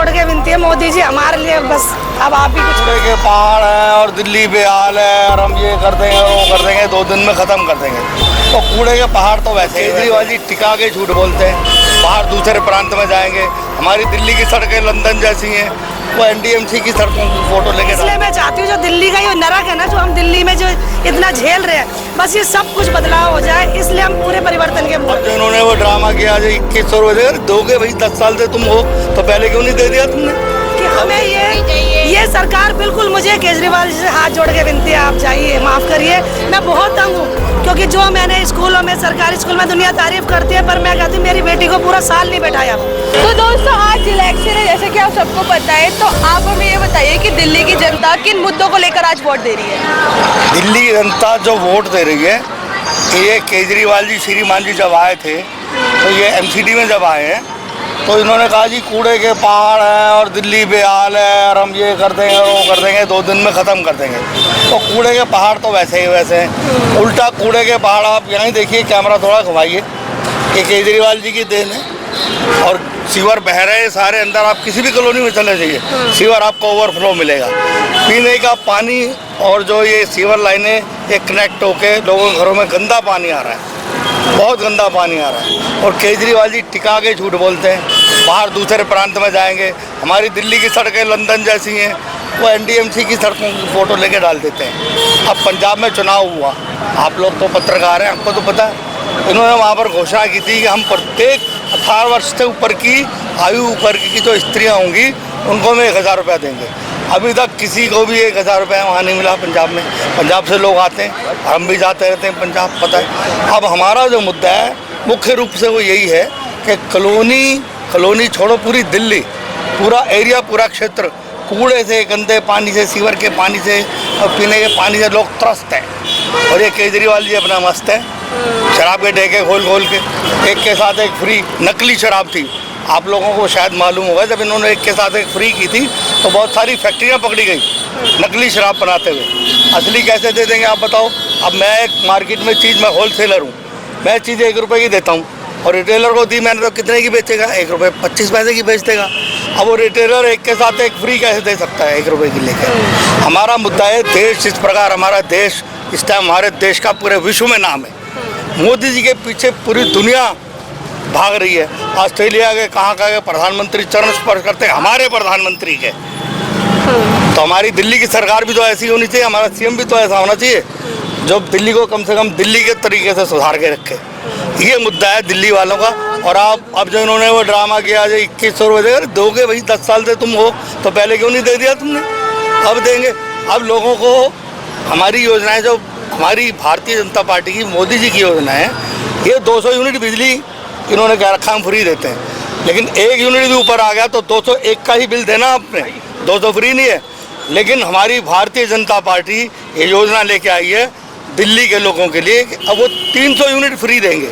जोड़ के विनती है मोदी जी हमारे लिए, बस अब आप ही कुछ। कूड़े के पहाड़ हैं और दिल्ली बेहाल है और हम ये कर देंगे वो कर देंगे, 2 दिन में ख़त्म कर देंगे। तो कूड़े के पहाड़ तो वैसे केजरीवाल जी टिका के झूठ बोलते हैं, बाहर दूसरे प्रांत में जाएंगे। हमारी दिल्ली की सड़कें लंदन जैसी हैं, वो एनडीएमसी की सड़कों की फोटो लेके। इसलिए मैं चाहती हूँ जो दिल्ली का ये नरक है ना, जो हम दिल्ली में जो इतना झेल रहे हैं, बस ये सब कुछ बदलाव हो जाए, इसलिए हम पूरे परिवर्तन के। अब जो इन्होंने वो ड्रामा किया जो 2100 रुपये दोगे भाई, 10 साल से तुम हो तो पहले क्यों नहीं दे दिया तुमने? कि हमें ये सरकार बिल्कुल, मुझे केजरीवाल जी से हाथ जोड़ के विनती है, आप जाइए, माफ़ करिए, मैं बहुत तंग हूँ, क्योंकि जो मैंने स्कूलों में, सरकारी स्कूल में दुनिया तारीफ करती है, पर मैं कहती हूँ मेरी बेटी को पूरा साल नहीं बैठाया। तो दोस्तों आज इलेक्शन है, जैसे कि आप सबको पता है, तो आप हमें ये बताइए कि दिल्ली की जनता किन मुद्दों को लेकर आज वोट दे रही है? दिल्ली की जनता जो वोट दे रही है, ये केजरीवाल जी, श्रीमान जी जब आए थे, तो ये एमसीडी में जब आए हैं, तो इन्होंने कहा जी कूड़े के पहाड़ हैं और दिल्ली बेहाल है और हम ये कर देंगे वो कर देंगे, 2 दिन में ख़त्म कर देंगे। तो कूड़े के पहाड़ तो वैसे ही वैसे हैं, उल्टा कूड़े के पहाड़ आप यहाँ देखिए, कैमरा थोड़ा घुमाइए, ये केजरीवाल जी की देन है। और सीवर बह रहे हैं सारे अंदर, आप किसी भी कॉलोनी में चले जाइए, सीवर आपको ओवरफ्लो मिलेगा। पीने का पानी और जो ये सीवर लाइनें ये कनेक्ट होके लोगों के घरों में गंदा पानी आ रहा है, बहुत गंदा पानी आ रहा है। और केजरीवाल जी टिका के झूठ बोलते हैं, बाहर दूसरे प्रांत में जाएंगे। हमारी दिल्ली की सड़कें लंदन जैसी हैं, वो एनडीएमसी की सड़कों की फ़ोटो लेके डाल देते हैं। अब पंजाब में चुनाव हुआ, आप लोग तो पत्रकार हैं, आपको तो पता है, इन्होंने वहाँ पर घोषणा की थी कि हम प्रत्येक 18 वर्ष से ऊपर की आयु वर्ग की जो स्त्रियाँ होंगी उनको हम 1000 रुपया देंगे। अभी तक किसी को भी 1000 रुपया वहाँ नहीं मिला पंजाब में। पंजाब से लोग आते हैं, हम भी जाते रहते हैं पंजाब, पता है। अब हमारा जो मुद्दा है मुख्य रूप से वो यही है कि कॉलोनी छोड़ो, पूरी दिल्ली, पूरा एरिया, पूरा क्षेत्र कूड़े से, गंदे पानी से, सीवर के पानी से और पीने के पानी से लोग त्रस्त हैं। और ये केजरीवाल जी अपना मस्त है, शराब के ठेके खोल के, एक के साथ एक फ्री। नकली शराब थी, आप लोगों को शायद मालूम होगा, जब इन्होंने एक के साथ एक फ्री की थी तो बहुत सारी फैक्ट्रियां पकड़ी गई नकली शराब बनाते हुए। असली कैसे दे देंगे आप बताओ? अब मैं एक मार्केट में चीज़, मैं होलसेलर हूँ, मैं चीज़ 1 रुपये की देता हूँ और रिटेलर को दी मैंने तो कितने की बेचेगा? 1 रुपये 25 पैसे की बेच देगा। अब वो रिटेलर एक के साथ एक फ्री कैसे दे सकता है 1 रुपये की लेकर? हमारा मुद्दा है देश, इस प्रकार हमारा देश इस टाइम, हमारे देश का पूरे विश्व में नाम है। मोदी जी के पीछे पूरी दुनिया भाग रही है। ऑस्ट्रेलिया के कहाँ के प्रधानमंत्री चरण स्पर्श करते हैं हमारे प्रधानमंत्री के। तो हमारी दिल्ली की सरकार भी तो ऐसी होनी चाहिए, हमारा सीएम भी तो ऐसा होना चाहिए जो दिल्ली को कम से कम दिल्ली के तरीके से सुधार के रखे। ये मुद्दा है दिल्ली वालों का। और आप अब जो इन्होंने वो ड्रामा किया जो 2100 रुपये दोगे भाई, 10 साल से तुम हो तो पहले क्यों नहीं दे दिया तुमने? अब देंगे। अब लोगों को हमारी योजनाएं, जो हमारी भारतीय जनता पार्टी की, मोदी जी की योजना है, ये 200 यूनिट बिजली इन्होंने क्या रखा, हम फ्री देते हैं। लेकिन 1 यूनिट भी ऊपर आ गया तो 201 का ही बिल देना आपने, 200 फ्री नहीं है। लेकिन हमारी भारतीय जनता पार्टी ये योजना लेके आई है दिल्ली के लोगों के लिए, अब वो 300 यूनिट फ्री देंगे।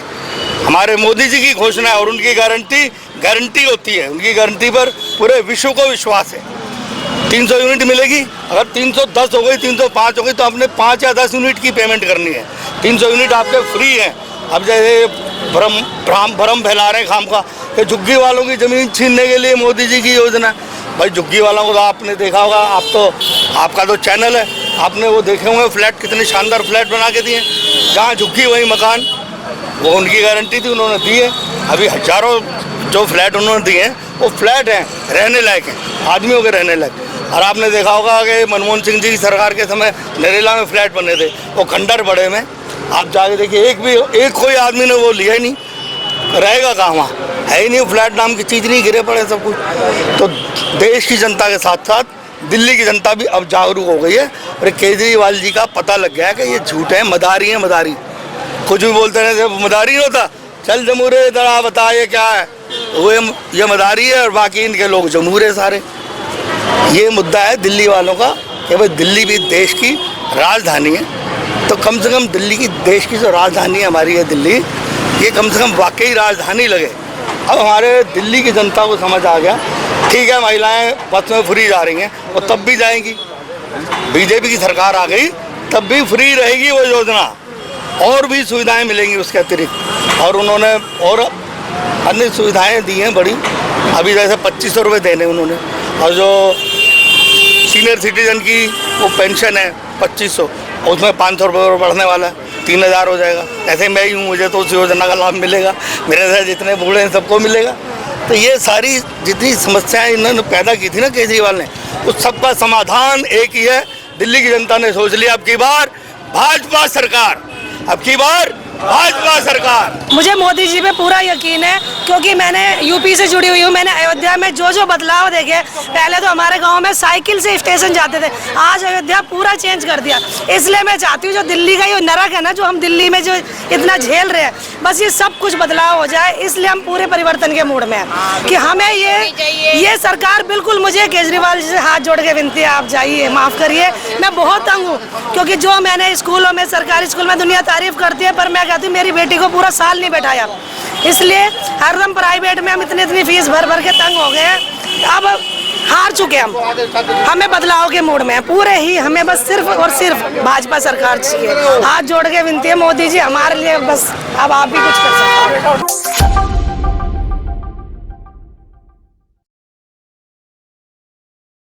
हमारे मोदी जी की घोषणा है और उनकी गारंटी होती है, उनकी गारंटी पर पूरे विश्व को विश्वास है। 300 यूनिट मिलेगी। अगर 310 हो गई, 305 हो गई तो आपने 5 या 10 यूनिट की पेमेंट करनी है। 300 यूनिट आपके फ्री हैं। अब जैसे भ्रम फैला रहे खाम का कि झुग्गी वालों की ज़मीन छीनने के लिए मोदी जी की योजना। भाई झुग्गी वालों को तो आपने देखा होगा, आपका तो चैनल है, आपने वो देखे होंगे फ्लैट, कितने शानदार फ्लैट बना के दिए। जहाँ झुग्गी वहीं मकान, वो उनकी गारंटी थी, उन्होंने दी है। अभी हजारों जो फ्लैट उन्होंने दिए हैं वो फ्लैट हैं, रहने लायक हैं, आदमियों के रहने लायक। और आपने देखा होगा कि मनमोहन सिंह जी की सरकार के समय नरेला में फ्लैट बने थे, वो खंडर बड़े में। आप जाके देखिए, एक कोई आदमी ने वो लिया ही नहीं, रहेगा कहाँ? वहाँ है ही नहीं, फ्लैट नाम की चीज़ नहीं, गिरे पड़े सब कुछ। तो देश की जनता के साथ साथ दिल्ली की जनता भी अब जागरूक हो गई है। और केजरीवाल जी का पता लग गया है कि ये झूठ है, मदारी है, मदारी। कुछ भी बोलते रहे, मदारी नहीं होता, चल जमूरे दरा बता ये क्या है, वो ये मदारी है और बाकी इनके लोग जमूरे सारे। ये मुद्दा है दिल्ली वालों का कि भाई दिल्ली भी देश की राजधानी है, तो कम से कम दिल्ली की, देश की जो राजधानी है हमारी है दिल्ली, ये कम से कम वाकई राजधानी लगे। अब हमारे दिल्ली की जनता को समझ आ गया, ठीक है महिलाएं बस में फ्री जा रही हैं, वो तब भी जाएंगी। बीजेपी की सरकार आ गई तब भी फ्री रहेगी वो योजना, और भी सुविधाएं मिलेंगी उसके अतिरिक्त। और उन्होंने और अन्य सुविधाएं दी हैं बड़ी। अभी जैसे 2500 रुपये देने उन्होंने, और जो सीनियर सिटीजन की वो पेंशन है 2500, उसमें 500 रुपये बढ़ने वाला है, 3000 हो जाएगा। ऐसे मैं ही हूँ, मुझे तो उस योजना का लाभ मिलेगा, मेरे साथ जितने बूढ़े हैं सबको मिलेगा। तो ये सारी जितनी समस्याएं इन्होंने पैदा की थी ना केजरीवाल ने, उस सबका समाधान एक ही है। दिल्ली की जनता ने सोच लिया, अब की बार भाजपा सरकार, अब की बार भाजपा सरकार। मुझे मोदी जी पे पूरा यकीन है, क्योंकि मैंने यूपी से जुड़ी हुई हूँ। मैंने अयोध्या में जो जो बदलाव देखे, पहले तो हमारे गांव में साइकिल से स्टेशन जाते थे, आज अयोध्या पूरा चेंज कर दिया। इसलिए मैं चाहती हूँ जो दिल्ली का ये नरक है ना, जो हम दिल्ली में जो इतना झेल रहे हैं, बस ये सब कुछ बदलाव हो जाए। इसलिए हम पूरे परिवर्तन के मूड में हैं कि हमें ये सरकार बिल्कुल, मुझे केजरीवाल जी से हाथ जोड़ के विनती है, आप जाइए, माफ़ करिए, मैं बहुत तंग हूँ। क्योंकि जो मैंने स्कूलों में, सरकारी स्कूल में दुनिया तारीफ करती है, पर मैं कहती हूँ मेरी बेटी को पूरा साल नहीं बैठाया, इसलिए हरदम प्राइवेट में हम इतनी फीस भर भर के तंग हो गए हैं। अब हार चुके हम, हमें बदलाव के मूड में है पूरे ही। हमें बस सिर्फ और सिर्फ भाजपा सरकार चाहिए। हाथ जोड़ के विनती है मोदी जी हमारे लिए, बस अब आप भी कुछ कर सकते हैं।